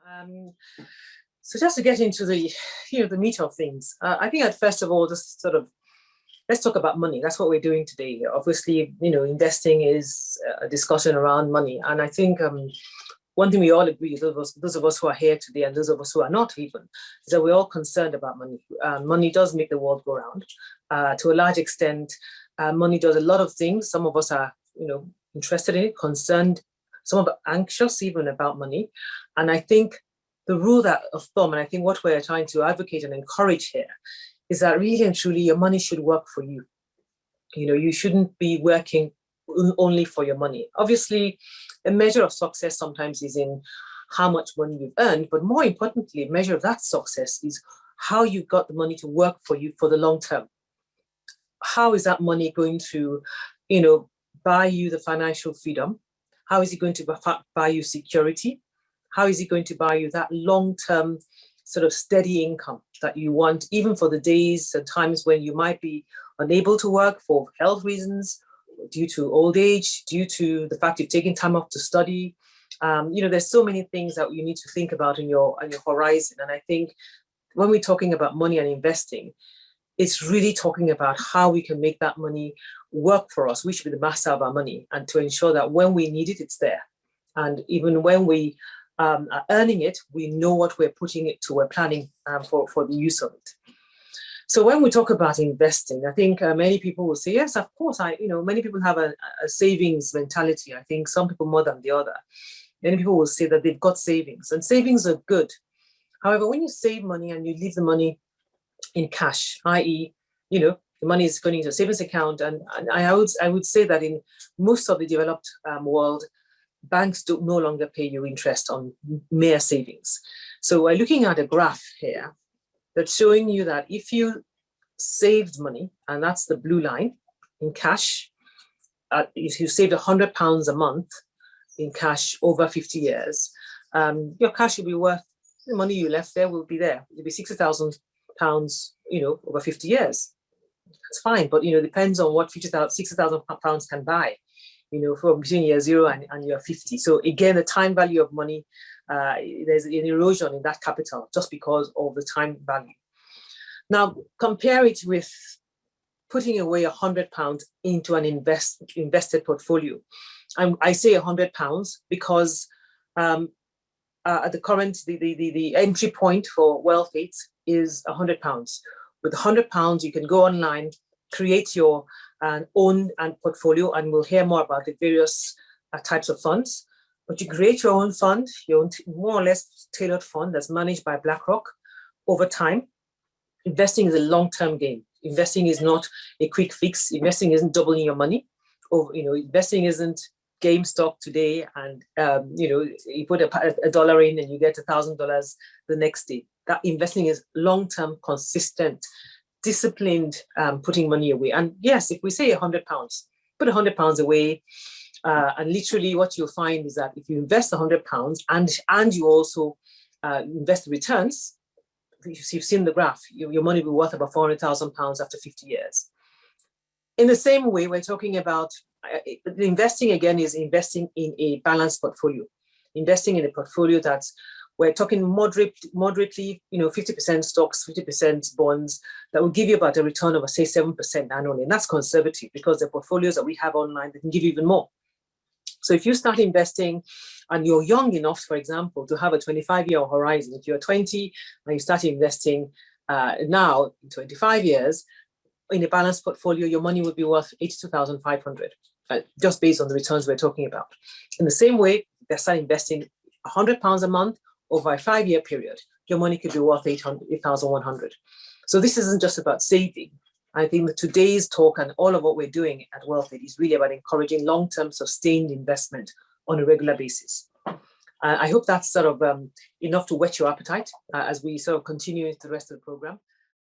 Um, so just to get into the meat of things, I think that first of all, just sort of let's talk about money. That's what we're doing today. Obviously, investing is a discussion around money, and I think one thing we all agree, those of us who are here today and those of us who are not even, is that we're all concerned about money. Money does make the world go round. To a large extent, money does a lot of things. Some of us are, interested in it, concerned, some of us anxious even about money. And I think the rule of thumb, and I think what we're trying to advocate and encourage here, is that really and truly your money should work for you. You shouldn't be working only for your money. Obviously, a measure of success sometimes is in how much money you've earned, but more importantly, a measure of that success is how you got the money to work for you for the long term. How is that money going to, buy you the financial freedom? How is it going to buy you security? How is it going to buy you that long-term sort of steady income that you want, even for the days and times when you might be unable to work for health reasons, due to old age, due to the fact you've taken time off to study. There's so many things that you need to think about on your horizon. And I think when we're talking about money and investing, it's really talking about how we can make that money work for us. We should be the master of our money, and to ensure that when we need it, it's there. And even when we are earning it, we know what we're putting it to, we're planning for the use of it. So when we talk about investing, I think many people will say, yes, of course, many people have a savings mentality. I think some people more than the other. Many people will say that they've got savings, and savings are good. However, when you save money and you leave the money in cash, i.e., the money is going into a savings account, and I would say that in most of the developed world, banks no longer pay you interest on mere savings. So we're looking at a graph here that's showing you that if you saved money, and that's the blue line, in cash, if you saved £100 a month in cash over 50 years, your cash will be worth, the money you left there will be there. It'll be £60,000, over 50 years. That's fine, but it depends on what £60,000 can buy, from between year 0 and year 50. So again, the time value of money, there's an erosion in that capital just because of the time value. Now, compare it with putting away £100 into an invested portfolio. I say £100 because at the current, the entry point for Wealth8 is £100. With £100, you can go online, create your own portfolio, and we'll hear more about the various types of funds. But you create your own fund, your own more or less tailored fund that's managed by BlackRock over time. Investing is a long-term game. Investing is not a quick fix. Investing isn't doubling your money. Or, investing isn't GameStop today, and you put a dollar in and you get $1,000 the next day. That investing is long-term, consistent, disciplined, putting money away. And yes, if we say £100, put £100 away, and literally what you'll find is that if you invest £100 and you also invest the returns, if you've seen the graph, your money will be worth about £400,000 after 50 years. In the same way, we're talking about investing, again, is investing in a balanced portfolio, investing in a portfolio that's, we're talking moderately, 50% stocks, 50% bonds, that will give you about a return of, say, 7% annually. And that's conservative because the portfolios that we have online, they can give you even more. So if you start investing and you're young enough, for example, to have a 25-year horizon, if you're 20 and you start investing now in 25 years, in a balanced portfolio, your money would be worth $82,500, just based on the returns we're talking about. In the same way, they start investing £100 a month over a 5-year period, your money could be worth $8,100. So this isn't just about saving. I think that today's talk and all of what we're doing at Wealth8 is really about encouraging long-term sustained investment on a regular basis. I hope that's sort of enough to whet your appetite as we sort of continue the rest of the program.